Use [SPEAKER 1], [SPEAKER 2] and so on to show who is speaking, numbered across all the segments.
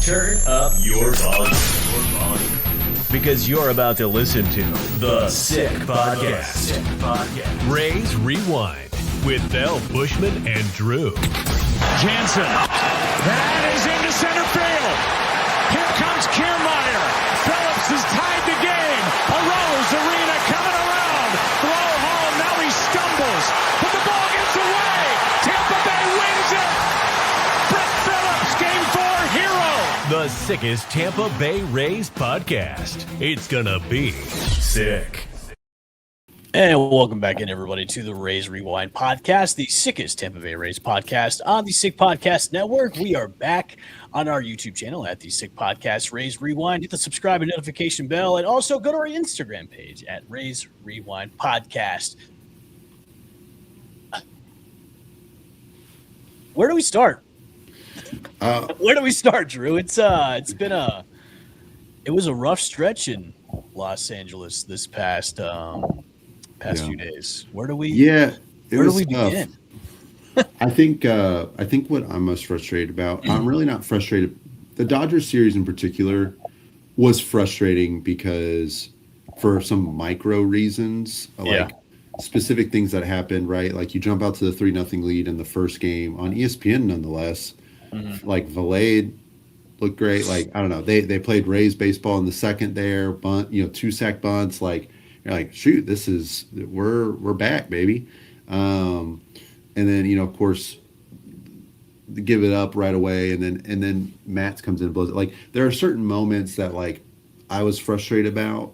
[SPEAKER 1] Turn up your volume. Because you're about to listen to The Sick Podcast. Rays Rewind with Bell, Bushman, and Drew.
[SPEAKER 2] Jansen. That is into center field. Here comes Kiermaier. Phillips has tied the game. Arose Arena coming around. Throw home. Now he stumbles. But the ball gets away. Tampa Bay wins it. Brett Phillips, Game 4 hero.
[SPEAKER 1] The sickest Tampa Bay Rays podcast. It's gonna be sick.
[SPEAKER 3] And welcome back in, everybody, to the Rays Rewind podcast, the sickest Tampa Bay Rays podcast on the Sick Podcast Network. We are back on our YouTube channel at the Sick Podcast Rays Rewind. Hit the subscribe and notification bell, and also go to our Instagram page at Rays Rewind Podcast. Where do we start? Where do we start, Drew? It was a rough stretch in Los Angeles this past few days. Where do we begin?
[SPEAKER 4] I think what I'm most frustrated about, I'm really not frustrated. The Dodgers series in particular was frustrating because for some micro reasons, like specific things that happened, right? Like you jump out to the 3-0 lead in the first game on ESPN nonetheless. Like Valade looked great. Like, I don't know, they played Rays baseball in the second there, bunt, 2 sack bunts, like you're like, shoot, we're back, baby. And then, of course, give it up right away, and then Matz comes in and blows it. Like, there are certain moments that, like, I was frustrated about.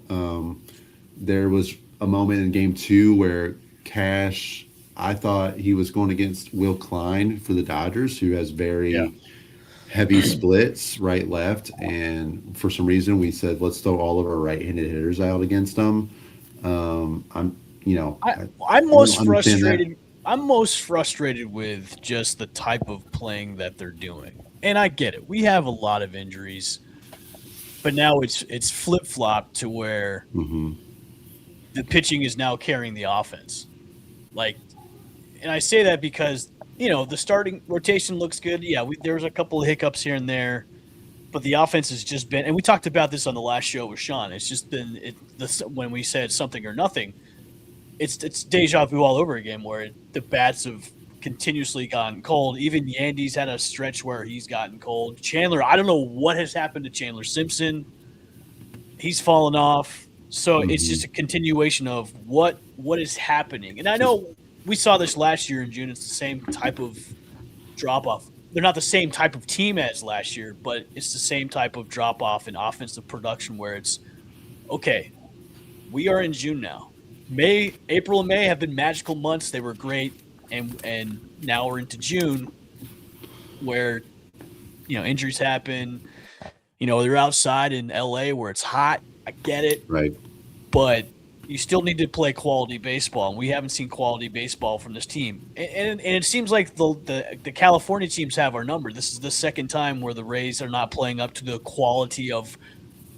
[SPEAKER 4] There was a moment in Game 2 where Cash, I thought he was going against Will Klein for the Dodgers, who has very heavy splits, right, left, and for some reason we said, let's throw all of our right-handed hitters out against them. I'm most
[SPEAKER 3] frustrated with just the type of playing that they're doing. And I get it. We have a lot of injuries, but now it's flip-flopped to where the pitching is now carrying the offense. Like, and I say that because, the starting rotation looks good. Yeah, there's a couple of hiccups here and there. But the offense has just been, and we talked about this on the last show with Sean. It's just been when we said something or nothing. It's deja vu all over again, where the bats have continuously gotten cold. Even Yandy's had a stretch where he's gotten cold. Chandler, I don't know what has happened to Chandler Simpson. He's fallen off. So it's just a continuation of what is happening. And I know we saw this last year in June. It's the same type of drop off. They're not the same type of team as last year, but it's the same type of drop-off in offensive production where it's, okay, we are in June now. April and May have been magical months. They were great, and now we're into June where, injuries happen. They're outside in L.A. where it's hot. I get it.
[SPEAKER 4] Right.
[SPEAKER 3] But you still need to play quality baseball, and we haven't seen quality baseball from this team. And it seems like the California teams have our number. This is the second time where the Rays are not playing up to the quality of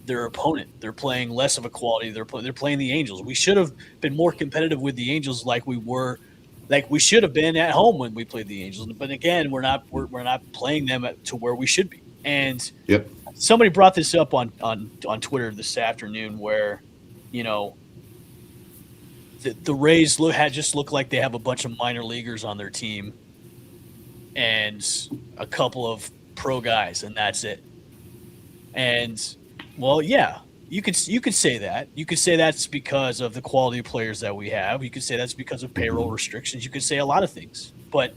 [SPEAKER 3] their opponent. They're playing less of a quality. They're playing the Angels. We should have been more competitive with the Angels like we should have been at home when we played the Angels. But again, we're not playing them to where we should be. And somebody brought this up on Twitter this afternoon where, the Rays look like they have a bunch of minor leaguers on their team and a couple of pro guys, and that's it. And, well, yeah, you could say that. You could say that's because of the quality of players that we have. You could say that's because of payroll restrictions. You could say a lot of things. But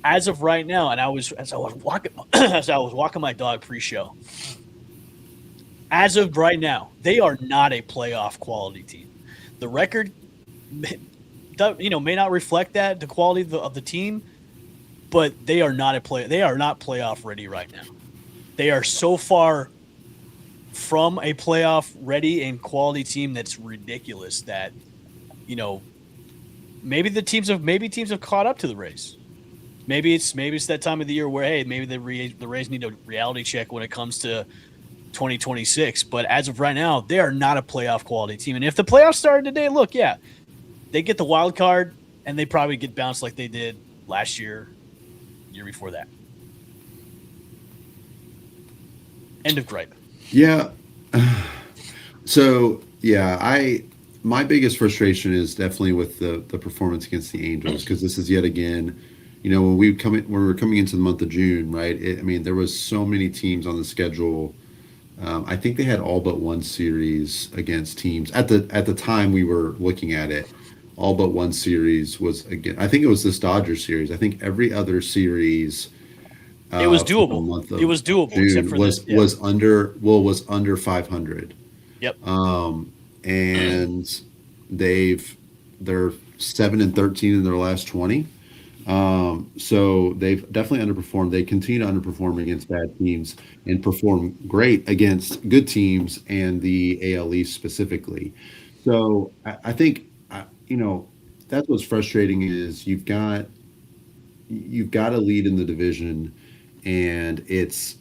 [SPEAKER 3] as of right now, and as I was walking my dog pre-show, as of right now, they are not a playoff quality team. The record may not reflect that, the quality of the team, but they are not playoff ready right now. They are so far from a playoff ready and quality team that's ridiculous that maybe teams have caught up to the Rays. Maybe it's that time of the year where maybe the Rays need a reality check when it comes to 2026. But as of right now, they are not a playoff quality team. And if the playoffs started today, they get the wild card, and they probably get bounced like they did last year, year before that. End of gripe.
[SPEAKER 4] Yeah. So my biggest frustration is definitely with the performance against the Angels, because this is yet again, when when we were coming into the month of June, right? There was so many teams on the schedule. I think they had all but one series against teams at the time we were looking at it. All but one series was again. I think it was this Dodgers series. I think every other series.
[SPEAKER 3] It was
[SPEAKER 4] For the
[SPEAKER 3] doable.
[SPEAKER 4] month of
[SPEAKER 3] It was doable,
[SPEAKER 4] June
[SPEAKER 3] except for
[SPEAKER 4] was under 500.
[SPEAKER 3] Yep.
[SPEAKER 4] And they're 7-13 in their last 20. So they've definitely underperformed. They continue to underperform against bad teams and perform great against good teams and the AL East specifically. So I think that's what's frustrating is you've got a lead in the division, and it's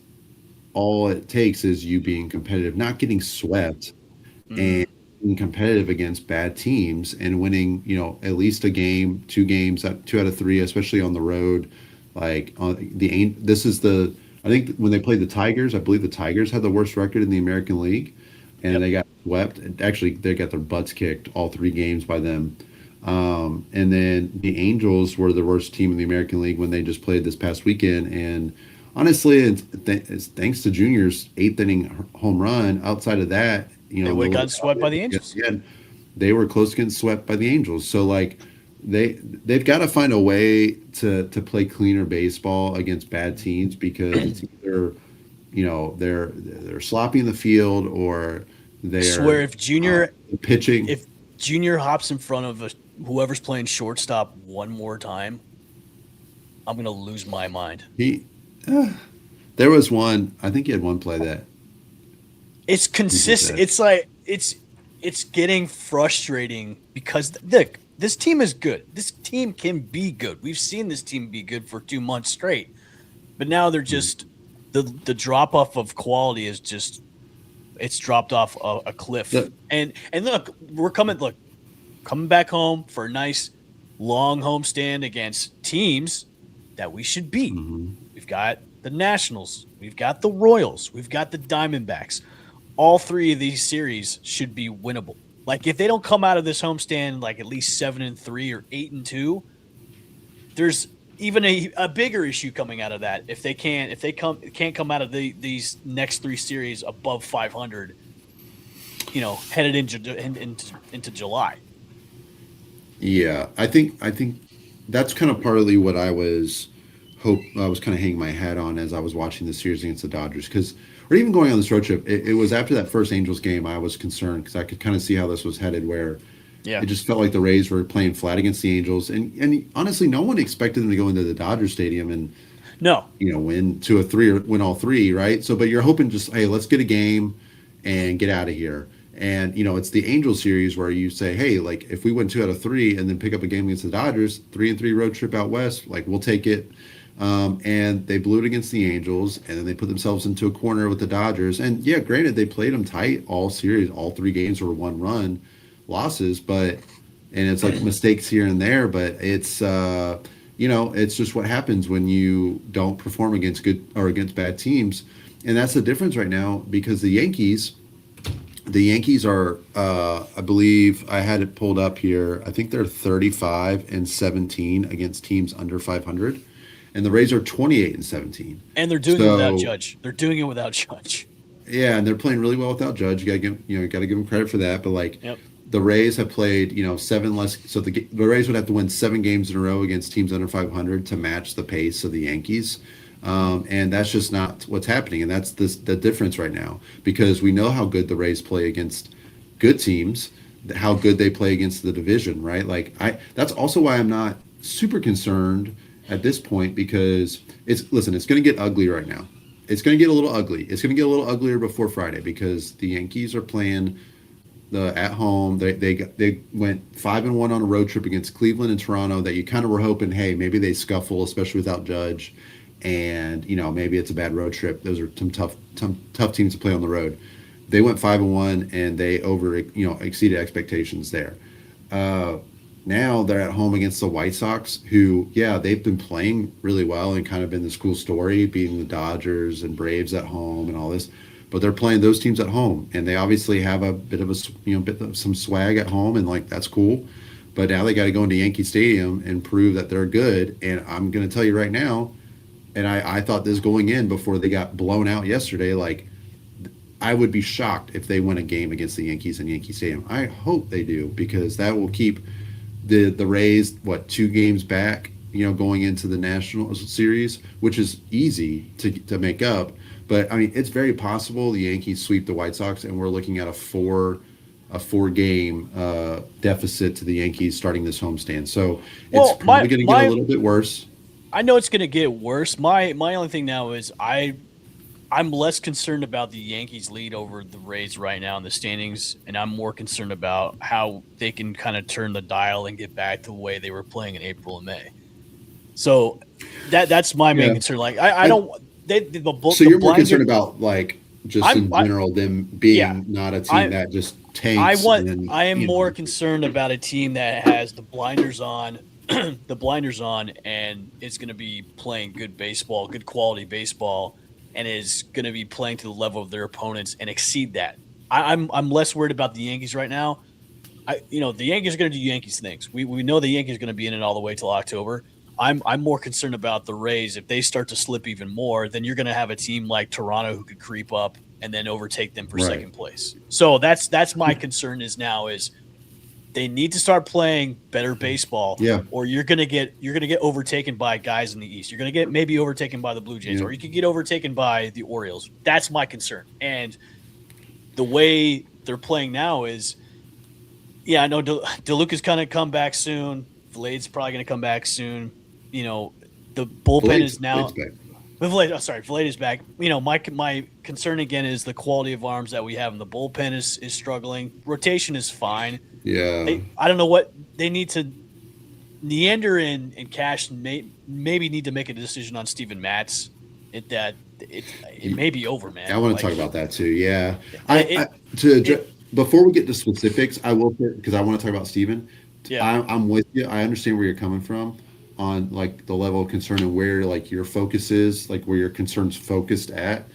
[SPEAKER 4] all it takes is you being competitive, not getting swept, and being competitive against bad teams and winning, at least a game, 2 games, 2 out of 3, especially on the road. Like I think when they played the Tigers, I believe the Tigers had the worst record in the American League, and they got swept. Actually, they got their butts kicked all 3 games by them. And then the Angels were the worst team in the American League when they just played this past weekend. And honestly, it's thanks to Junior's 8th inning home run. Outside of that,
[SPEAKER 3] they would have gotten swept by the Angels.
[SPEAKER 4] Yeah, they were close to getting swept by the Angels. So like they've got to find a way to play cleaner baseball against bad teams, because it's either they're sloppy in the field, or they're
[SPEAKER 3] swear if Junior
[SPEAKER 4] pitching.
[SPEAKER 3] If Junior hops in front of whoever's playing shortstop one more time, I'm gonna lose my mind.
[SPEAKER 4] There was one. I think he had one play that.
[SPEAKER 3] It's consistent. It's like it's getting frustrating because look, this team is good. This team can be good. We've seen this team be good for 2 months straight, but now they're just the drop off of quality is just. It's dropped off a cliff. And look, we're coming back home for a nice long homestand against teams that we should beat. Mm-hmm. We've got the Nationals, we've got the Royals, we've got the Diamondbacks. All 3 of these series should be winnable. Like if they don't come out of this homestand like at least 7-3 or 8-2, there's even a bigger issue coming out of that. If they can't come out of these next 3 series above 500, headed into July.
[SPEAKER 4] Yeah, I think that's kind of partly what I was kind of hanging my hat on as I was watching the series against the Dodgers, or even going on this road trip. It was after that first Angels game I was concerned, because I could kind of see how this was headed, where it just felt like the Rays were playing flat against the Angels, and honestly, no one expected them to go into the Dodger Stadium and win 2 or 3 or win all 3, right? So, but you're hoping just, hey, let's get a game and get out of here. And it's the Angels series where you say, hey, like if we win 2 out of 3 and then pick up a game against the Dodgers, 3-3 road trip out west, like we'll take it. And they blew it against the Angels, and then they put themselves into a corner with the Dodgers. And yeah, granted, they played them tight all series. All 3 games were 1-run losses, and it's like mistakes here and there, but it's it's just what happens when you don't perform against good or against bad teams. And that's the difference right now, because the Yankees are I believe I had it pulled up here. I think they're 35-17 against teams under 500, and the Rays are 28-17.
[SPEAKER 3] And they're doing it without Judge. They're doing it without Judge.
[SPEAKER 4] Yeah, and they're playing really well without Judge. You got to give them credit for that. But the Rays have played, 7 less. So the Rays would have to win 7 games in a row against teams under 500 to match the pace of the Yankees. And that's just not what's happening. And that's the difference right now, because we know how good the Rays play against good teams, how good they play against the division, right? That's also why I'm not super concerned at this point, because it's going to get ugly right now. It's going to get a little ugly. It's going to get a little uglier before Friday, because the Yankees are playing at home. They went 5-1 on a road trip against Cleveland and Toronto, that you kind of were hoping, hey, maybe they scuffle, especially without Judge, and maybe it's a bad road trip. Those are some tough teams to play on the road. They went 5-1, and they exceeded expectations there. now they're at home against the White Sox, who, yeah, they've been playing really well and kind of been this cool story, beating the Dodgers and Braves at home and all this. But they're playing those teams at home, and they obviously have a bit of some swag at home, and like that's cool. But now they got to go into Yankee Stadium and prove that they're good. And I'm going to tell you right now, and I thought this going in before they got blown out yesterday, like I would be shocked if they win a game against the Yankees in Yankee Stadium. I hope they do, because that will keep the Rays 2 games back, going into the National Series, which is easy to make up. But I mean, it's very possible the Yankees sweep the White Sox, and we're looking at a four game deficit to the Yankees starting this homestand. So it's probably going to get a little bit worse.
[SPEAKER 3] I know it's going to get worse. My only thing now is I'm less concerned about the Yankees' lead over the Rays right now in the standings, and I'm more concerned about how they can kind of turn the dial and get back to the way they were playing in April and May. So that's my main concern. Like I don't.
[SPEAKER 4] So you're more concerned about in general them being not a team that just tanks.
[SPEAKER 3] I am more concerned about a team that has the blinders on. And it's going to be playing good baseball, good quality baseball, and is going to be playing to the level of their opponents and exceed that. I'm less worried about the Yankees right now. The Yankees are going to do Yankees things. We know the Yankees are going to be in it all the way till October. I'm more concerned about the Rays. If they start to slip even more, then you're going to have a team like Toronto who could creep up and then overtake them for second place. So that's my concern is they need to start playing better baseball, or you're gonna get overtaken by guys in the East. You're gonna get maybe overtaken by the Blue Jays, or you could get overtaken by the Orioles. That's my concern. And the way they're playing now is, I know DeLuca's gonna come back soon. Vlade's probably gonna come back soon. The bullpen is now. Vlade is back. My concern again is the quality of arms that we have, and the bullpen is struggling. Rotation is fine.
[SPEAKER 4] Yeah.
[SPEAKER 3] I don't know what they need to. Neander and Cash maybe need to make a decision on Steven Matz. It may be over, man.
[SPEAKER 4] I want to talk about that too. Yeah. Before we get to specifics, I will, because I want to talk about Steven. Yeah. I'm with you. I understand where you're coming from on the level of concern and where your focus is, where your concern's focused at.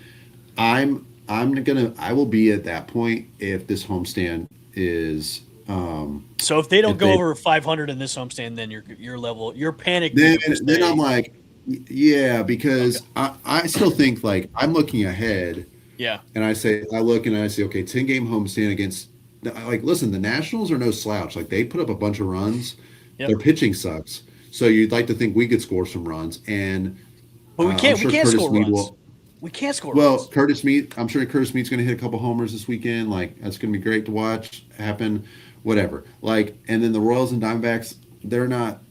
[SPEAKER 4] I will be at that point if this homestand is.
[SPEAKER 3] So if they don't go over 500 in this homestand, then your level, your panic.
[SPEAKER 4] Then I'm like, yeah, because I still think I'm looking ahead.
[SPEAKER 3] Yeah.
[SPEAKER 4] And I look and I say, okay, 10-game homestand against, listen, the Nationals are no slouch. They put up a bunch of runs. Yep. Their pitching sucks. So you'd like to think we could score some runs,
[SPEAKER 3] but we can't. We can't score runs. We can't score.
[SPEAKER 4] Well,
[SPEAKER 3] runs.
[SPEAKER 4] Curtis Mead. I'm sure Curtis Mead's going to hit a couple homers this weekend. That's going to be great to watch happen. Whatever. And then the Royals and Diamondbacks. They're not.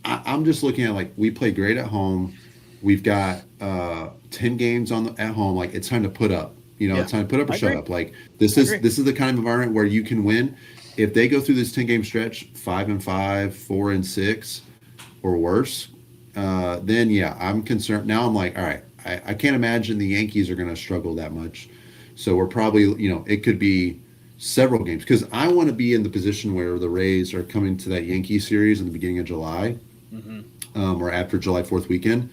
[SPEAKER 4] I'm just looking at we play great at home. We've got 10 games at home. It's time to put up. It's time to put up or shut up. This is the kind of environment where you can win. If they go through this 10-game stretch 5-5, 4-6. Or worse, then I'm concerned. Now I'm all right, I can't imagine the Yankees are going to struggle that much. So we're probably, it could be several games, because I want to be in the position where the Rays are coming to that Yankee series in the beginning of July, or after July 4th weekend.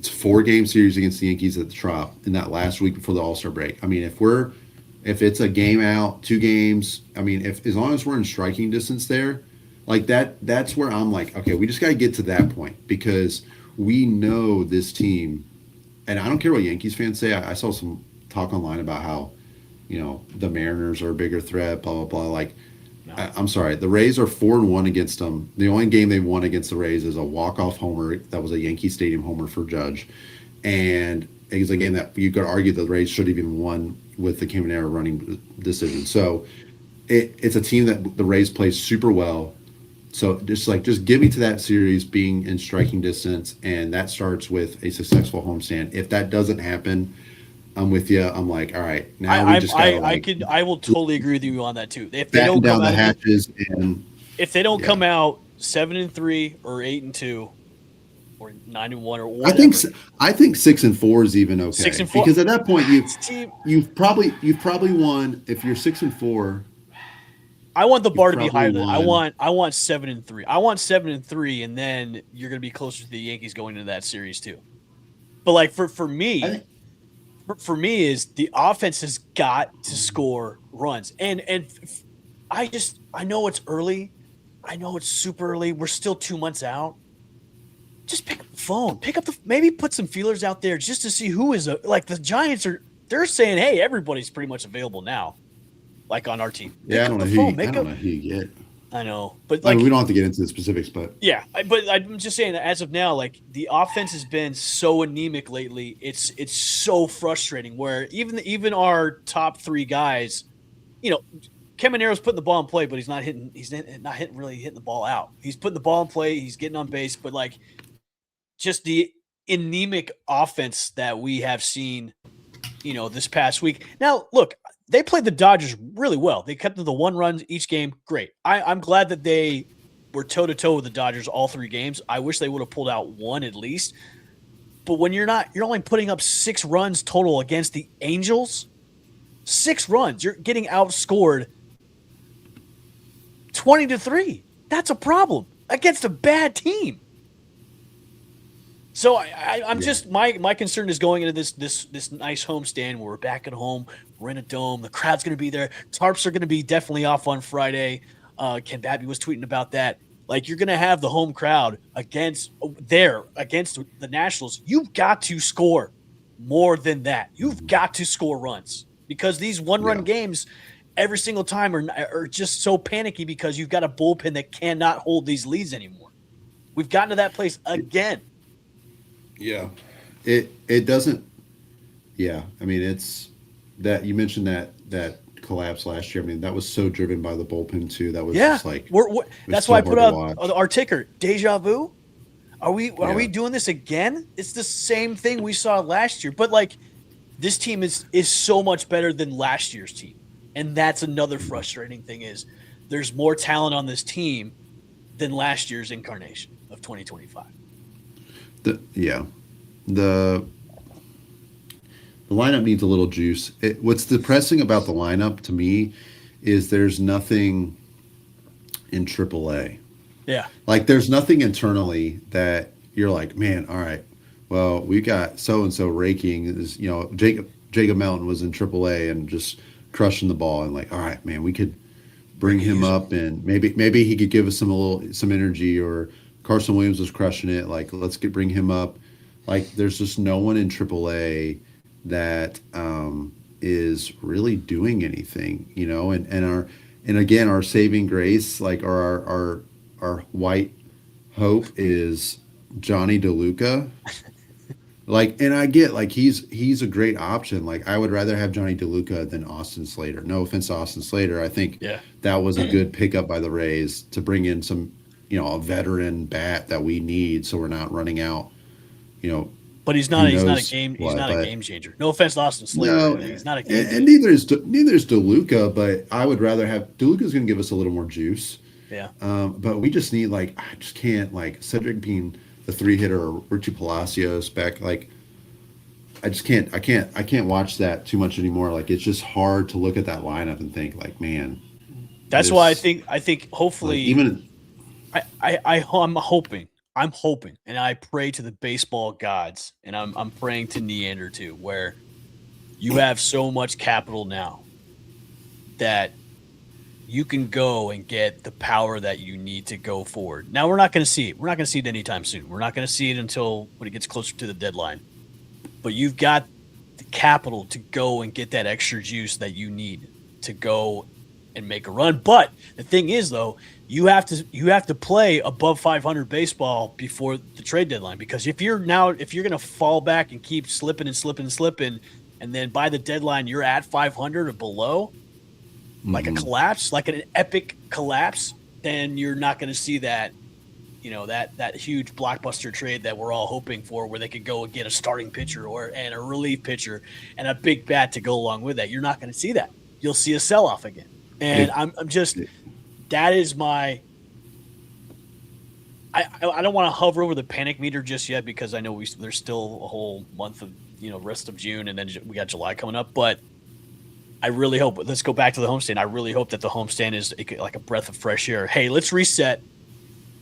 [SPEAKER 4] It's a 4-game series against the Yankees at the Trop in that last week before the All-Star break. I mean, if it's a game out, 2 games, I mean, as long as we're in striking distance there, that's where I'm okay, we just got to get to that point, because we know this team, and I don't care what Yankees fans say. I saw some talk online about how, the Mariners are a bigger threat, blah, blah, blah. I'm sorry, the Rays are 4-1 against them. The only game they won against the Rays is a walk-off homer. That was a Yankee Stadium homer for Judge. And it was a game that you could argue the Rays should have even won with the Caminero running decision. So it's a team that the Rays play super well. So just give me to that series being in striking distance, and that starts with a successful homestand. If that doesn't happen, I'm with you. I'm all right, now we just gotta,
[SPEAKER 3] I will totally agree with you on that too. If
[SPEAKER 4] they don't down the hatches, and
[SPEAKER 3] if they don't come out 7-3 or 8-2 or 9-1 or whatever,
[SPEAKER 4] I think 6-4 is even okay.
[SPEAKER 3] 6-4,
[SPEAKER 4] because at that point you've probably won. If you're 6-4.
[SPEAKER 3] I want the bar to be
[SPEAKER 4] probably
[SPEAKER 3] higher than I want 7-3. I want 7-3, and then you're going to be closer to the Yankees going into that series too. But like for me, is the offense has got to score runs, and I know it's early, I know it's super early. We're still 2 months out. Just pick up the phone, maybe put some feelers out there just to see who is like the Giants are. They're saying, hey, everybody's pretty much available now, like on our team.
[SPEAKER 4] Yeah, I don't know who you get.
[SPEAKER 3] I know, but
[SPEAKER 4] like, I mean, we don't have to get into the specifics, but
[SPEAKER 3] yeah, but I'm just saying that as of now, like the offense has been so anemic lately. It's so frustrating. Where even our top 3 guys, Caminero's putting the ball in play, but he's not really hitting the ball out. He's putting the ball in play. He's getting on base, but like just the anemic offense that we have seen, this past week. Now, look. They played the Dodgers really well. They kept to the 1 run each game. Great. I'm glad that they were toe-to-toe with the Dodgers all 3 games. I wish they would have pulled out 1 at least. But when you're only putting up 6 runs total against the Angels, 6 runs. You're getting outscored 20-3. That's a problem against a bad team. So I'm just my concern is going into this nice homestand where we're back at home, we're in a dome, the crowd's going to be there, tarps are going to be definitely off on Friday. Ken Babby was tweeting about that. Like you're going to have the home crowd against the Nationals. You've got to score more than that. You've got to score runs because these 1-run games every single time are just so panicky because you've got a bullpen that cannot hold these leads anymore. We've gotten to that place again.
[SPEAKER 4] Yeah, it doesn't. Yeah, I mean it's that you mentioned that collapse last year. I mean that was so driven by the bullpen too. That was just like
[SPEAKER 3] that's why I put out our ticker. Deja vu. Are we doing this again? It's the same thing we saw last year, but like this team is so much better than last year's team, and that's another frustrating thing is there's more talent on this team than last year's incarnation of 2025.
[SPEAKER 4] The lineup needs a little juice. What's depressing about the lineup to me is there's nothing in AAA.
[SPEAKER 3] Yeah.
[SPEAKER 4] Like there's nothing internally that you're like, man, all right, well, we got so-and-so raking. Jacob Melton was in AAA and just crushing the ball and like, all right, man, we could bring him up and maybe he could give us some energy or Carson Williams was crushing it. Like, let's bring him up. Like, there's just no one in AAA that is really doing anything, and again, our saving grace, like our white hope is Johnny DeLuca. Like, and I get like he's a great option. Like, I would rather have Johnny DeLuca than Austin Slater. No offense to Austin Slater. I think that was a good pickup by the Rays to bring in some. A veteran bat that we need, so we're not running out.
[SPEAKER 3] But he's not. He's not a game changer. No offense to Austin Slater. No, he's not a game changer.
[SPEAKER 4] And neither is DeLuca. But I would rather have DeLuca's going to give us a little more juice.
[SPEAKER 3] Yeah.
[SPEAKER 4] But we just need I just can't Cedric being the 3-hitter or Richie Palacios back. I just can't. I can't watch that too much anymore. Like it's just hard to look at that lineup and think man.
[SPEAKER 3] That's why I think hopefully
[SPEAKER 4] even.
[SPEAKER 3] I'm hoping, and I pray to the baseball gods, and I'm praying to Neander too, where you have so much capital now that you can go and get the power that you need to go forward. Now we're not going to see it. We're not going to see it anytime soon. We're not going to see it until when it gets closer to the deadline. But you've got the capital to go and get that extra juice that you need to go and make a run. But the thing is, though, you have to play above 500 baseball before the trade deadline, because if you're going to fall back and keep slipping, and then by the deadline you're at 500 or below, like a collapse, like an epic collapse, then you're not going to see that, that huge blockbuster trade that we're all hoping for, where they could go and get a starting pitcher and a relief pitcher and a big bat to go along with that. You're not going to see that. You'll see a sell-off again. And I'm just – that is my – I don't want to hover over the panic meter just yet, because I know there's still a whole month of, rest of June, and then we got July coming up. But I really hope. Let's go back to the homestand. I really hope that the homestand is like a breath of fresh air. Hey, let's reset.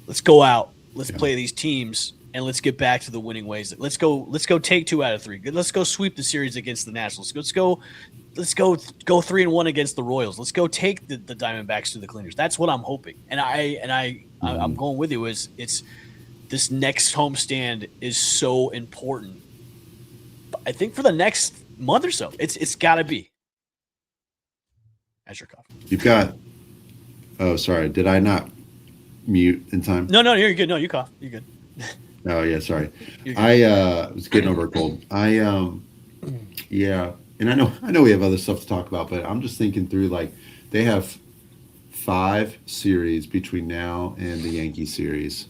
[SPEAKER 3] Let's go out. Let's play these teams, and let's get back to the winning ways. Let's go take 2 out of 3. Let's go sweep the series against the Nationals. Let's go 3-1 against the Royals. Let's go take the Diamondbacks to the cleaners. That's what I'm hoping. And I'm going with you. Is it's this next homestand is so important. I think for the next month or so, it's got to be. As your coffee.
[SPEAKER 4] You've got. Oh, sorry. Did I not mute in time?
[SPEAKER 3] No, you're good. No, you cough. You're good.
[SPEAKER 4] Oh yeah, sorry. I was getting over a cold. Yeah, and I know we have other stuff to talk about, but I'm just thinking through like they have 5 series between now and the Yankee series,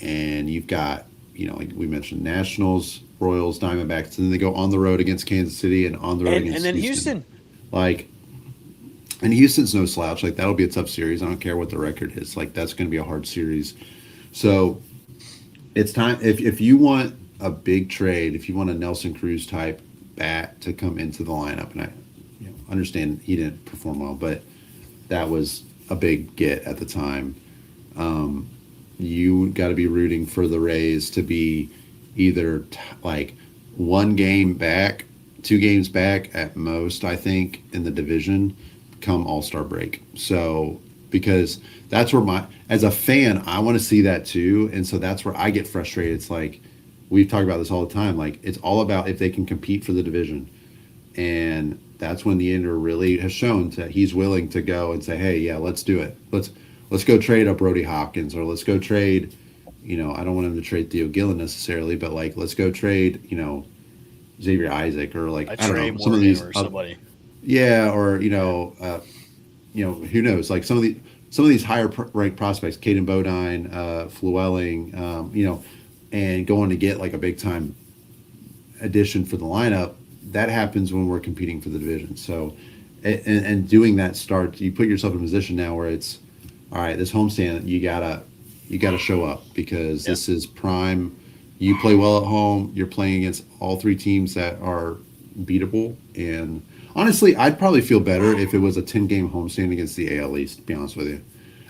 [SPEAKER 4] and you've got like we mentioned Nationals, Royals, Diamondbacks, and then they go on the road against Kansas City and on the road against
[SPEAKER 3] and then Houston.
[SPEAKER 4] And Houston's no slouch. Like that'll be a tough series. I don't care what the record is. Like that's going to be a hard series. So it's time if you want a big trade, if you want a Nelson Cruz type bat to come into the lineup, and I understand he didn't perform well, but that was a big get at the time. You got to be rooting for the Rays to be either like 1 game back, 2 games back at most, I think, in the division come All-Star break. So because that's where as a fan, I want to see that too. And so that's where I get frustrated. It's like, we've talked about this all the time. Like it's all about if they can compete for the division. And that's when the ender really has shown that he's willing to go and say, hey, yeah, let's do it. Let's go trade up Brody Hopkins, or let's go trade, I don't want him to trade Theo Gillen necessarily, but like, let's go trade, Xavier Isaac, or like, I don't know, some of these,
[SPEAKER 3] or somebody.
[SPEAKER 4] Yeah, or who knows? Like some of these higher ranked prospects, Caden Bodine, Flewelling, and going to get like a big time addition for the lineup. That happens when we're competing for the division. So, and doing that starts. You put yourself in a position now where it's all right. This homestand, you gotta show up because this is prime. You play well at home. You're playing against all 3 teams that are beatable. And honestly, I'd probably feel better if it was a 10-game homestand against the AL East, to be honest with you.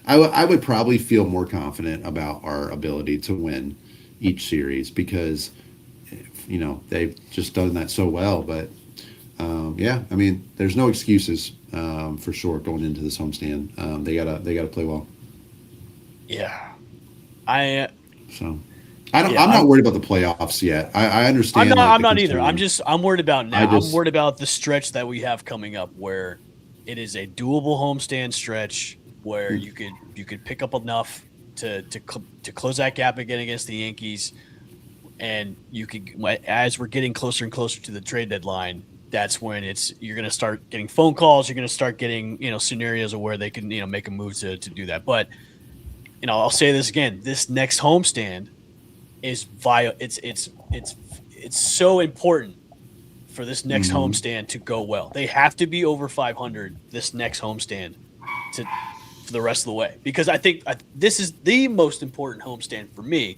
[SPEAKER 4] I would probably feel more confident about our ability to win each series because, they've just done that so well. But, I mean, there's no excuses for sure going into this homestand. They gotta play well.
[SPEAKER 3] Yeah.
[SPEAKER 4] I'm not worried about the playoffs yet. I understand.
[SPEAKER 3] I'm not either. I'm worried about now. I'm worried about the stretch that we have coming up, where it is a doable homestand stretch where you could pick up enough to close that gap again against the Yankees, and you could, as we're getting closer and closer to the trade deadline, that's when you're going to start getting phone calls. You're going to start getting scenarios of where they can make a move to do that. But I'll say this again: this next homestand is it's so important for this next homestand to go well. They have to be over 500 this next homestand for the rest of the way, because I think this is the most important homestand for me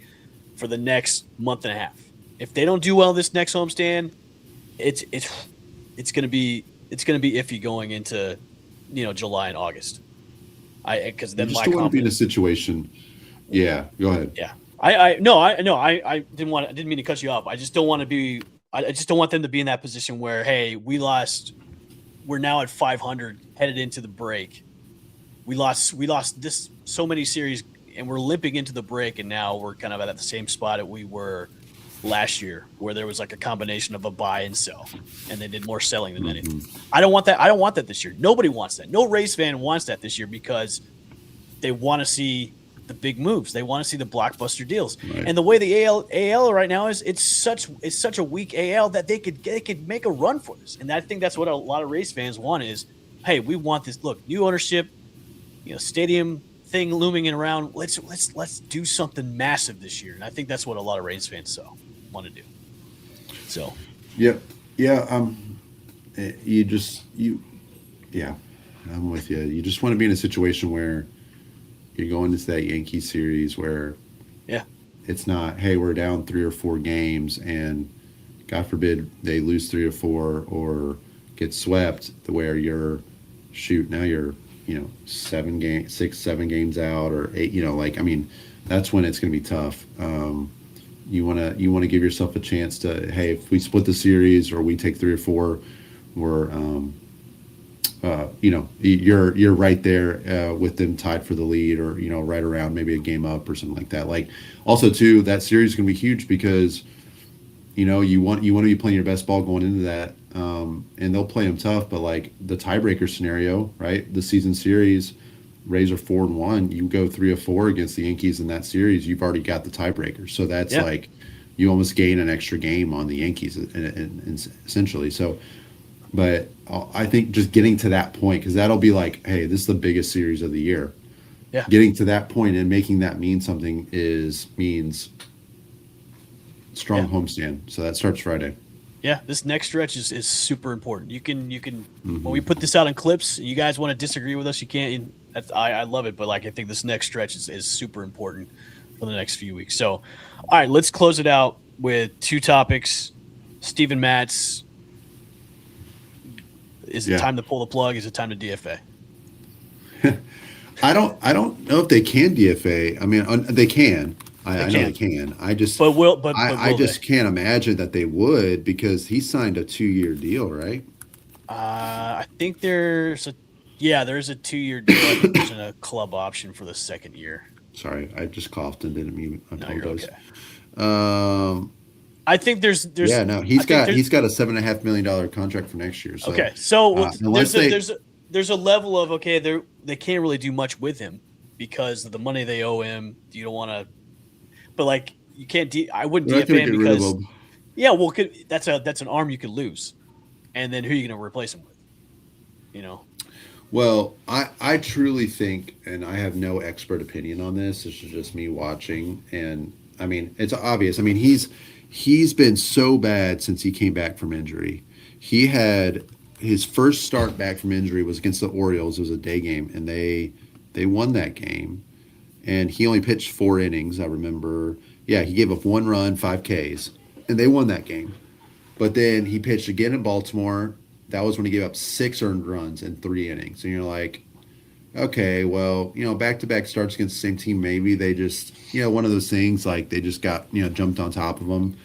[SPEAKER 3] for the next month and a half. If they don't do well this next homestand, it's going to be iffy going into July and August. Because then
[SPEAKER 4] you just don't want to be in a situation. Yeah, go ahead.
[SPEAKER 3] Yeah. I didn't mean to cut you off. I just don't want them to be in that position where, hey, we're now at 500 headed into the break. We lost this so many series, and we're limping into the break, and now we're kind of at the same spot that we were last year, where there was like a combination of a buy and sell, and they did more selling than anything. I don't want that. I don't want that this year. Nobody wants that. No Rays fan wants that this year, because they want to see the big moves. They want to see the blockbuster deals. Right. And the way the AL right now is, it's such a weak AL that they could make a run for this. And I think that's what a lot of Rays fans want is, hey, we want this. Look, new ownership, stadium thing looming around. Let's do something massive this year. And I think that's what a lot of Rays fans want to do. So.
[SPEAKER 4] Yep. Yeah. I'm with you. You just want to be in a situation where you're going into that Yankee series where it's not, hey, we're down 3 or 4 games and God forbid they lose 3 or 4, or gets swept, where you're now you're 6-7 games out, or 8. I mean, that's when it's going to be tough. You want to give yourself a chance to, hey, if we split the series or we take 3 or 4, we're you're right there with them tied for the lead, or right around maybe a game up or something like that. Like, also too, that series is going to be huge because you want to be playing your best ball going into that, and they'll play them tough. But like the tiebreaker scenario, right? The season series, Rays are 4-1. You go 3-4 against the Yankees in that series, you've already got the tiebreaker. So that's like you almost gain an extra game on the Yankees, essentially. So, but I think just getting to that point, because that'll be like, hey, this is the biggest series of the year. Yeah. Getting to that point and making that mean something means strong homestand. So that starts Friday.
[SPEAKER 3] Yeah, this next stretch is super important. You can when we put this out in clips, you guys want to disagree with us, you can't. I love it, but like I think this next stretch is super important for the next few weeks. So, all right, let's close it out with 2 topics. Steven Matz, is it time to pull the plug? Is it time to DFA?
[SPEAKER 4] I don't know if they can DFA. I mean, they can. I know they can. I just can't imagine that they would, because he signed a 2-year deal, right?
[SPEAKER 3] I think there's a 2-year deal. I think there's a club option for the 2nd year.
[SPEAKER 4] Sorry, I just coughed and didn't mean. I apologize.
[SPEAKER 3] Okay. I think there's
[SPEAKER 4] he's got a $7.5 million contract for next year. So,
[SPEAKER 3] okay, so there's a level of they can't really do much with him because of the money they owe him. You don't want to. But like you can't. I wouldn't DFA him because. Yeah, well, that's an arm you could lose, and then who are you going to replace him with?
[SPEAKER 4] Well, I truly think, and I have no expert opinion on this. This is just me watching, and I mean it's obvious. I mean he's been so bad since he came back from injury. He had his first start back from injury was against the Orioles. It was a day game, and they won that game. And he only pitched 4 innings, I remember. Yeah, he gave up 1 run, 5 Ks, and they won that game. But then he pitched again in Baltimore. That was when he gave up 6 earned runs in 3 innings. And you're like, okay, well, back-to-back starts against the same team, maybe they just, one of those things, like they just got, jumped on top of them.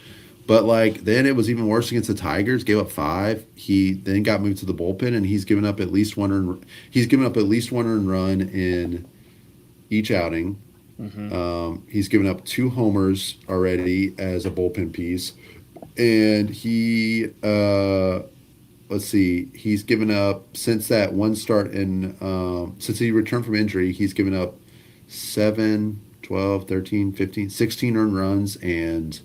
[SPEAKER 4] But like then it was even worse against the Tigers. Gave up 5. He then got moved to the bullpen, and he's given up at least one earned run in each outing. He's given up 2 homers already as a bullpen piece, and he he's given up, since that one start since he returned from injury, he's given up 7, 12, 13, 15, 16 earned runs and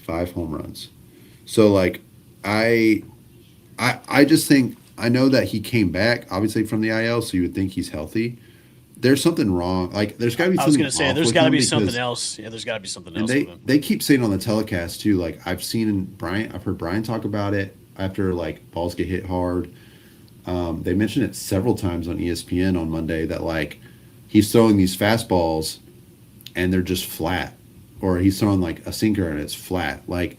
[SPEAKER 4] 5 home runs. So like I just think, I know that he came back obviously from the IL, so you would think he's healthy. There's something wrong. Like there's got to be something. I was going to say
[SPEAKER 3] there's got to be something else. Yeah, there's got to be something else.
[SPEAKER 4] They keep saying on the telecast too. Like I've heard Brian talk about it after like balls get hit hard. They mentioned it several times on ESPN on Monday that like he's throwing these fastballs and they're just flat, or he's throwing like a sinker and it's flat. Like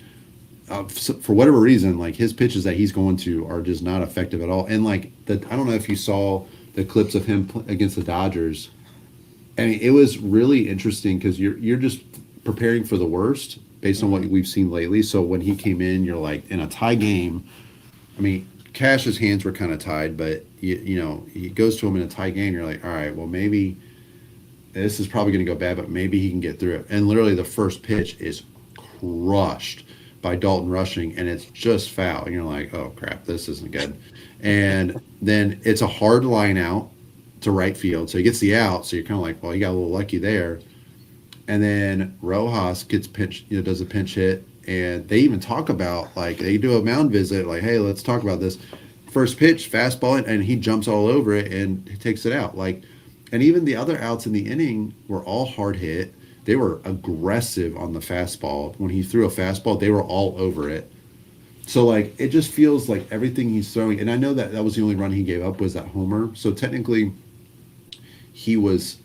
[SPEAKER 4] for whatever reason, like his pitches that he's going to are just not effective at all. And like I don't know if you saw the clips of him against the Dodgers. I mean, it was really interesting because you're just preparing for the worst based on what we've seen lately. So when he came in, you're like, in a tie game, I mean, Cash's hands were kind of tied, but he goes to him in a tie game. You're like, all right, well, maybe this is probably going to go bad, but maybe he can get through it. And literally the first pitch is crushed by Dalton Rushing, and it's just foul. And you're like, oh crap, this isn't good. And then it's a hard line out to right field, so he gets the out. So you're kind of like, well, he got a little lucky there. And then Rojas gets does a pinch hit, and they even talk about, like, they do a mound visit, like, hey, let's talk about this. First pitch, fastball, and he jumps all over it and he takes it out. Like, and even the other outs in the inning were all hard hit. They were aggressive on the fastball. When he threw a fastball, they were all over it. So, like, it just feels like everything he's throwing, and I know that was the only run he gave up was that homer. So technically, he was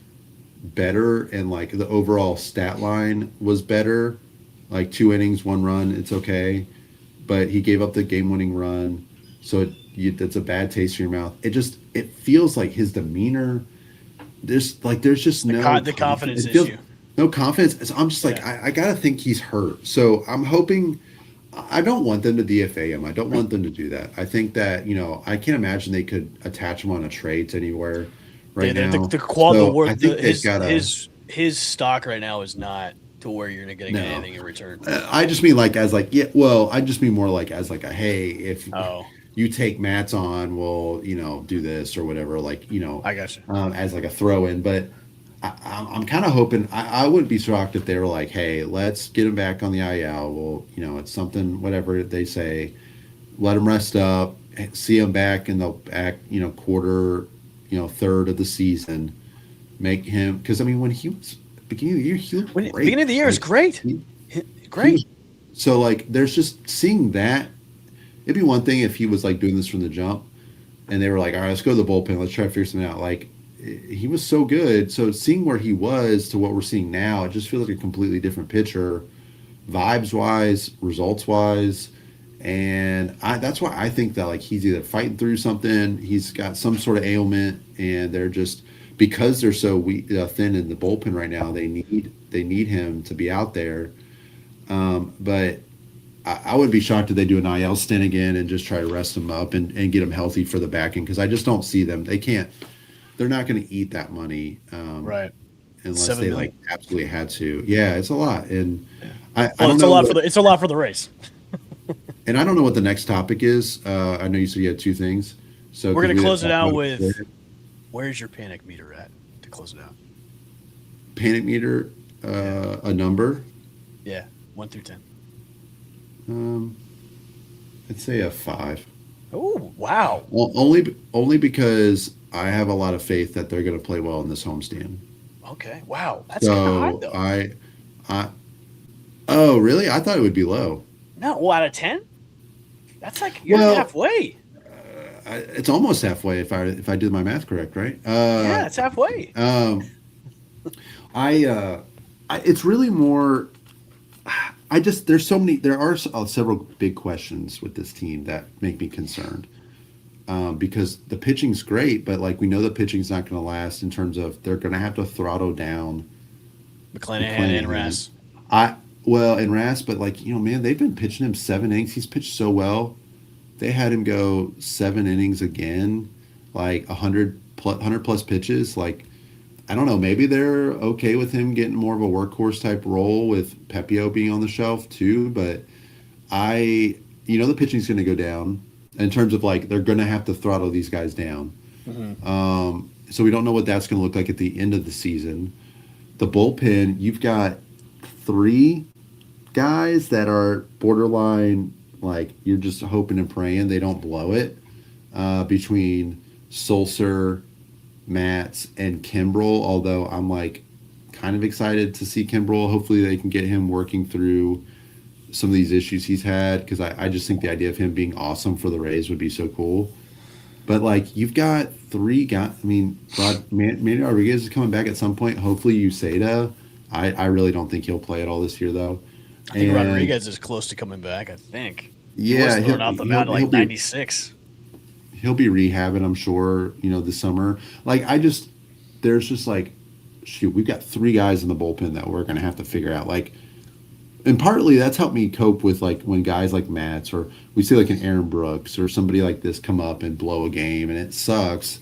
[SPEAKER 4] better, and like the overall stat line was better. Like 2 innings, 1 run, it's okay. But he gave up the game-winning run. so that's a bad taste in your mouth. It feels like his demeanor. There's just
[SPEAKER 3] The confidence
[SPEAKER 4] it feels
[SPEAKER 3] issue.
[SPEAKER 4] no confidence. So I'm just like
[SPEAKER 3] Yeah.
[SPEAKER 4] I gotta think he's hurt. So I'm hoping. I don't want them to DFA him. I don't want them to do that. I think that I can't imagine they could attach him on a trade to anywhere right
[SPEAKER 3] Yeah,
[SPEAKER 4] now.
[SPEAKER 3] the qual the
[SPEAKER 4] So
[SPEAKER 3] word
[SPEAKER 4] I think they've got to.
[SPEAKER 3] his stock right now is not to where you're gonna get
[SPEAKER 4] No.
[SPEAKER 3] anything in return.
[SPEAKER 4] I just mean like as like yeah. Well, I just mean more like as like a hey, if
[SPEAKER 3] Oh,
[SPEAKER 4] you take Matt's on, we'll do this or whatever. Like
[SPEAKER 3] I got you.
[SPEAKER 4] as like a throw in. But I'm kind of hoping. I wouldn't be shocked if they were like, hey, let's get him back on the IL. Well, it's something whatever they say. Let him rest up. See him back in the back quarter, third of the season. Make him because I mean when he was beginning of the year, he looked great.
[SPEAKER 3] Beginning of the year is great.
[SPEAKER 4] Great. So like there's just seeing that. It'd be one thing if he was like doing this from the jump and they were like, all right, let's go to the bullpen. Let's try to figure something out. Like he was so good. So seeing where he was to what we're seeing now, it just feels like a completely different pitcher, vibes wise, results wise. And that's why I think that like he's either fighting through something, he's got some sort of ailment, and they're just because they're so weak, thin in the bullpen right now. They need him to be out there. But I would be shocked if they do an IL stint again and just try to rest him up and get him healthy for the back end because I just don't see them. They can't. They're not going to eat that money,
[SPEAKER 3] Right.
[SPEAKER 4] unless
[SPEAKER 3] $7
[SPEAKER 4] they
[SPEAKER 3] million.
[SPEAKER 4] like absolutely had to. Yeah, it's a lot, and I
[SPEAKER 3] Well,
[SPEAKER 4] don't
[SPEAKER 3] it's
[SPEAKER 4] know
[SPEAKER 3] a lot
[SPEAKER 4] what-
[SPEAKER 3] it's a lot for the race.
[SPEAKER 4] and I don't know what the next topic is. I know you said you had two things, so
[SPEAKER 3] We're gonna
[SPEAKER 4] could we
[SPEAKER 3] close it
[SPEAKER 4] talk
[SPEAKER 3] out
[SPEAKER 4] about
[SPEAKER 3] with where's your panic meter at to close it out?
[SPEAKER 4] panic meter, a number.
[SPEAKER 3] Yeah, 1 through 10.
[SPEAKER 4] I'd say a 5.
[SPEAKER 3] Oh wow!
[SPEAKER 4] Well, only because I have a lot of faith that they're going to play well in this homestand.
[SPEAKER 3] Okay, wow, that's kind of high
[SPEAKER 4] So
[SPEAKER 3] though.
[SPEAKER 4] oh really? I thought it would be low.
[SPEAKER 3] No, well, out of 10, that's like you're
[SPEAKER 4] Well,
[SPEAKER 3] halfway.
[SPEAKER 4] It's almost halfway if I did my math correct, right?
[SPEAKER 3] Yeah, it's halfway.
[SPEAKER 4] It's really more. There are several big questions with this team that make me concerned. Because the pitching's great, but like we know the pitching's not going to last in terms of they're going to have to throttle down
[SPEAKER 3] McClanahan and Rass.
[SPEAKER 4] And Rass, but like man, they've been pitching him 7 innings. He's pitched so well. They had him go 7 innings again, like 100 plus pitches. Like I don't know, maybe they're okay with him getting more of a workhorse type role with Pepio being on the shelf too. But the pitching's going to go down in terms of like they're going to have to throttle these guys down. Mm-hmm. So we don't know what that's going to look like at the end of the season. The bullpen, you've got 3 guys that are borderline, like you're just hoping and praying they don't blow it, between Sulcer, Matz, and Kimbrel, although I'm like kind of excited to see Kimbrel. Hopefully they can get him working through some of these issues he's had because I just think the idea of him being awesome for the Rays would be so cool. But like you've got 3 guys. I mean, Manny Rodriguez is coming back at some point. Hopefully Uceda. I really don't think he'll play at all this year though.
[SPEAKER 3] I think Rodriguez is close to coming back. I think.
[SPEAKER 4] Yeah,
[SPEAKER 3] he was thrown off the mound like 96.
[SPEAKER 4] He'll be rehabbing, I'm sure, this summer. Like, there's just like, shoot, we've got 3 guys in the bullpen that we're going to have to figure out. Like, and partly that's helped me cope with, like, when guys like Matz or we see, like, an Aaron Brooks or somebody like this come up and blow a game. And it sucks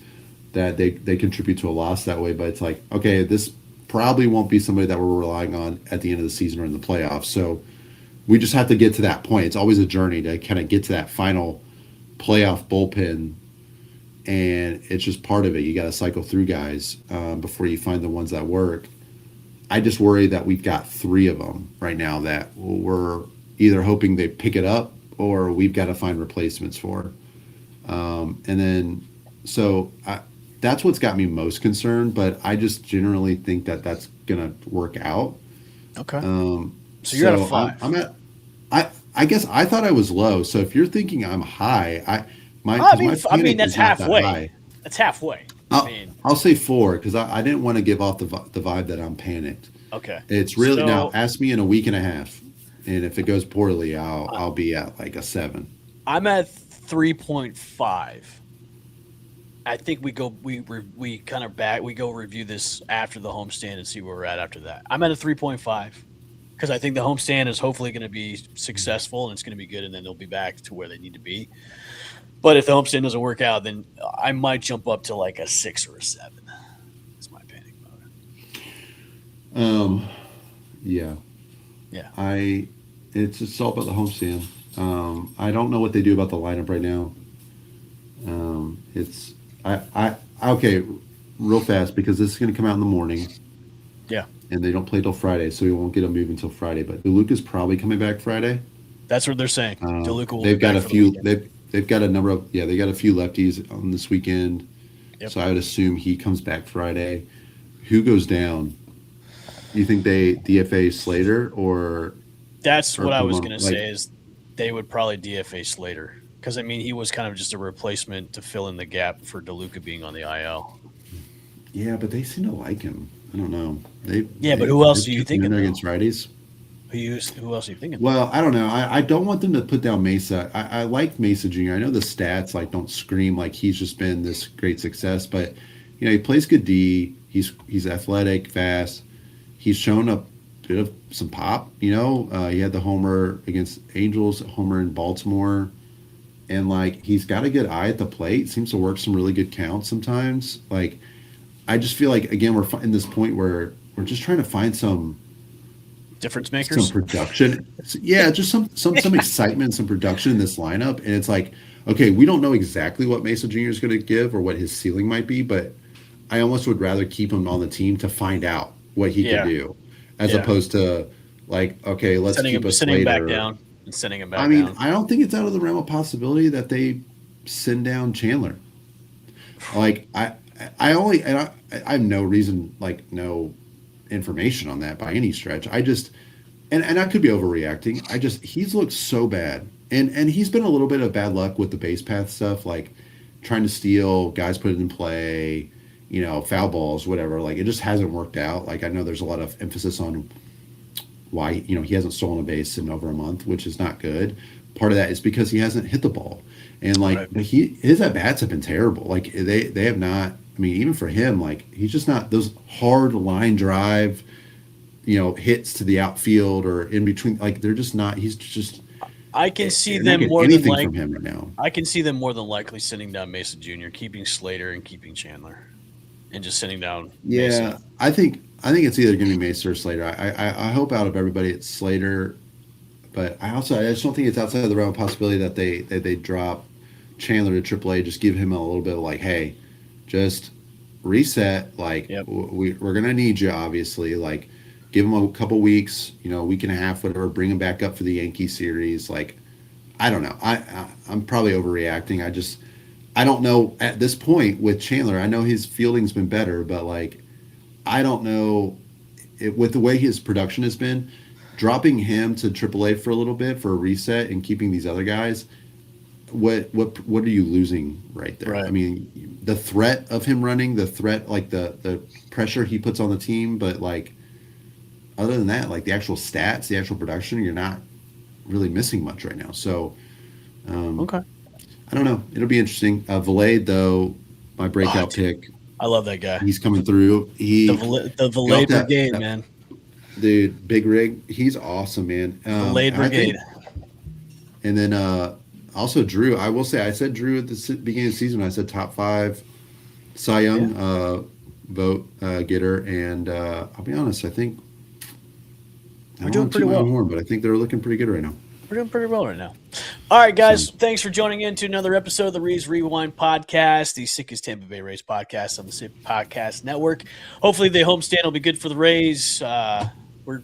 [SPEAKER 4] that they contribute to a loss that way. But it's like, okay, this probably won't be somebody that we're relying on at the end of the season or in the playoffs. So we just have to get to that point. It's always a journey to kind of get to that final playoff bullpen, and it's just part of it. You got to cycle through guys before you find the ones that work. I just worry that we've got 3 of them right now that we're either hoping they pick it up or we've got to find replacements for. That's what's got me most concerned, but I just generally think that that's going to work out.
[SPEAKER 3] Okay. So you're at a 5.
[SPEAKER 4] I guess I thought I was low. So if you're thinking I'm high,
[SPEAKER 3] that's halfway. That's halfway.
[SPEAKER 4] I'll say 4 because I didn't want to give off the vibe that I'm panicked.
[SPEAKER 3] Okay.
[SPEAKER 4] It's really now. Ask me in a week and a half, and if it goes poorly, I'll be at like a 7.
[SPEAKER 3] I'm at 3.5. I think we go review this after the homestand and see where we're at after that. I'm at a 3.5 because I think the homestand is hopefully going to be successful and it's going to be good, and then they'll be back to where they need to be. But if the homestand doesn't work out, then I might jump up to like a 6 or a 7. That's my panic mode.
[SPEAKER 4] Yeah. It's all about the homestand. I don't know what they do about the lineup right now. Okay, real fast, because this is going to come out in the morning.
[SPEAKER 3] Yeah.
[SPEAKER 4] And they don't play till Friday, so we won't get a move until Friday. But DeLuca's probably coming back Friday.
[SPEAKER 3] That's what they're saying. DeLuca will
[SPEAKER 4] they've
[SPEAKER 3] be
[SPEAKER 4] got
[SPEAKER 3] back
[SPEAKER 4] a
[SPEAKER 3] for
[SPEAKER 4] few.
[SPEAKER 3] the weekend.
[SPEAKER 4] They've got a number of they got a few lefties on this weekend.
[SPEAKER 3] Yep.
[SPEAKER 4] So I would assume he comes back Friday. Who goes down? You think they DFA Slater or?
[SPEAKER 3] That's what I was
[SPEAKER 4] going
[SPEAKER 3] to say is they would probably DFA Slater because, I mean, he was kind of just a replacement to fill in the gap for DeLuca being on the IL.
[SPEAKER 4] Yeah, but they seem to like him. I don't know.
[SPEAKER 3] But who else are you thinking
[SPEAKER 4] against righties?
[SPEAKER 3] Who else are you thinking?
[SPEAKER 4] Well, I don't know. I don't want them to put down Mesa. I like Mesa Jr. I know the stats don't scream like he's just been this great success, but he plays good D. He's athletic, fast. He's shown a bit of some pop. He had the homer against Angels, homer in Baltimore, and he's got a good eye at the plate. Seems to work some really good counts sometimes. I just feel like again we're in this point where we're just trying to find some
[SPEAKER 3] difference makers,
[SPEAKER 4] some production. Yeah, just some excitement, some production in this lineup. And it's okay, we don't know exactly what Mesa Jr. is going to give or what his ceiling might be, but I almost would rather keep him on the team to find out what he can do, as opposed to okay, let's sending
[SPEAKER 3] him back down and sending him back.
[SPEAKER 4] I mean, I don't think it's out of the realm of possibility that they send down Chandler. I have no reason, no information on that by any stretch. I just, and I could be overreacting. He's looked so bad, and he's been a little bit of bad luck with the base path stuff, trying to steal guys, put it in play, foul balls, whatever. It just hasn't worked out. I know there's a lot of emphasis on why he hasn't stolen a base in over a month, which is not good. Part of that is because he hasn't hit the ball, and his at bats have been terrible. They have not. I mean, even for him, he's just not those hard line drive, hits to the outfield or in between. They're just not. He's just.
[SPEAKER 3] I can see them more than
[SPEAKER 4] from him right now.
[SPEAKER 3] I can see them more than likely sending down Mesa Jr., keeping Slater and keeping Chandler, and just sending down.
[SPEAKER 4] Yeah,
[SPEAKER 3] Mesa.
[SPEAKER 4] I think it's either going to be Mesa or Slater. I hope out of everybody it's Slater, but I just don't think it's outside of the realm of possibility that they drop Chandler to AAA. Just give him a little bit of hey. Just reset. We're gonna need you, obviously. Give him a couple weeks, week and a half, whatever. Bring him back up for the Yankee series. I don't know. I'm probably overreacting. I don't know at this point with Chandler. I know his fielding's been better, but I don't know with the way his production has been. Dropping him to AAA for a little bit for a reset and keeping these other guys. What are you losing right there?
[SPEAKER 3] Right.
[SPEAKER 4] I mean, the threat of him running, the threat, the pressure he puts on the team, but other than that, the actual stats, the actual production, you're not really missing much right now. So,
[SPEAKER 3] okay,
[SPEAKER 4] I don't know. It'll be interesting. Valade, though, my breakout pick.
[SPEAKER 3] I love that guy.
[SPEAKER 4] He's coming through.
[SPEAKER 3] The Valade Brigade, man.
[SPEAKER 4] Dude, big rig. He's awesome, man.
[SPEAKER 3] Valade Brigade.
[SPEAKER 4] And then. Also, Drew, I will say, I said Drew at the beginning of the season. I said top 5 Cy Young vote getter. And I'll be honest, I think
[SPEAKER 3] we're doing pretty well.
[SPEAKER 4] Horn, but I think they're looking pretty good right now.
[SPEAKER 3] We're doing pretty well right now. All right, guys. Thanks for joining in to another episode of the Rays Rewind podcast, the sickest Tampa Bay Rays podcast on the Sick Podcast Network. Hopefully the homestand will be good for the Rays. We're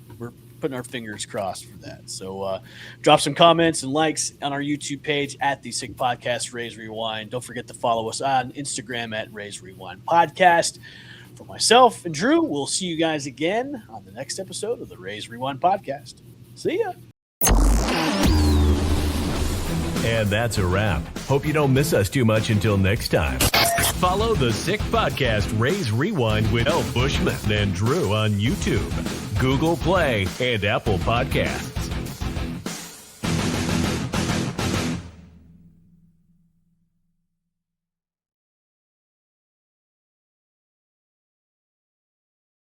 [SPEAKER 3] putting our fingers crossed for that. So drop some comments and likes on our YouTube page at the Sick Podcast Rays Rewind. Don't forget to follow us on Instagram at Rays Rewind Podcast. For myself and Drew, we'll see you guys again on the next episode of the Rays Rewind Podcast. See ya.
[SPEAKER 1] And that's a wrap. Hope you don't miss us too much until next time. Follow the Sick Podcast Rays Rewind with Bushman and Drew on YouTube, Google Play, and Apple Podcasts.